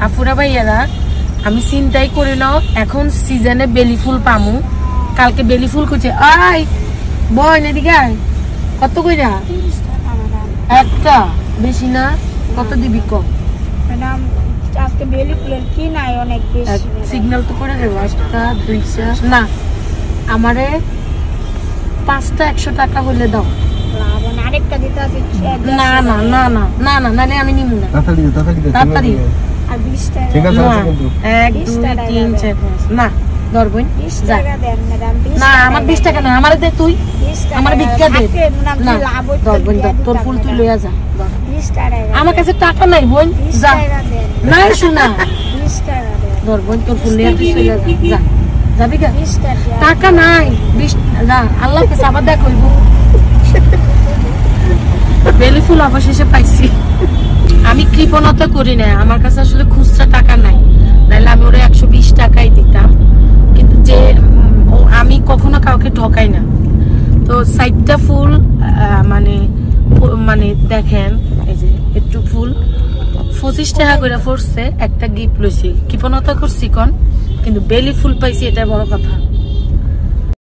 আফুরা ভাইয়ারা আমি চিন্তাই করি নাও এখন সিজনে বেলি ফুল পামু কালকে বেলি ফুল খুঁজে আয় বয় এদিকে আয় কত কইরা একটা বেশি না কত দিবি কম ম্যাডাম আজকে বেলি ফুলের কি নাই অনেক বেশি সিগন্যাল তো করে দেবো একটা 200 না আমারে 5টা 100 টাকা হলে দাও আরেকটা দিতে আছে না না না না না না নালে আমি নিমু না তাড়াতাড়ি আর 20 টাকা ঠিক আছে কিন্তু 1 2 3 4 5 না ধরবই 20 টাকা দেন ম্যাডাম না আমার 20 টাকা না আমারে দে তুই আমার ভিক্ষা দে না ধরবই তোর ফুল তুই লইয়া যা 20 টাকা আমার কাছে টাকা নাই বোন যা না শোনা 20 টাকা দেন ধরবই তোর ফুল নিয়ে তুই চলে যা যাবি গা 20 টাকা টাকা নাই 20 না আল্লাহ কে সাবা দেখ হইব বেলি ফুল অবশেষে পাইছি আমি কৃপণতা করি না আমার কাছে আসলে খুচরা টাকা নাই নাহলে আমি ওরা 120 টাকাই দিতাম কিন্তু যে আমি কখনো কাউকে ঠকাই না তো 60টা ফুল মানে মানে দেখেন এই যে একটু ফুল 25 টাকা করে পড়ছে একটা গিফট লইছি কৃপণতা করছি কোন কিন্তু বেলি ফুল পাইছি এটা বড় কথা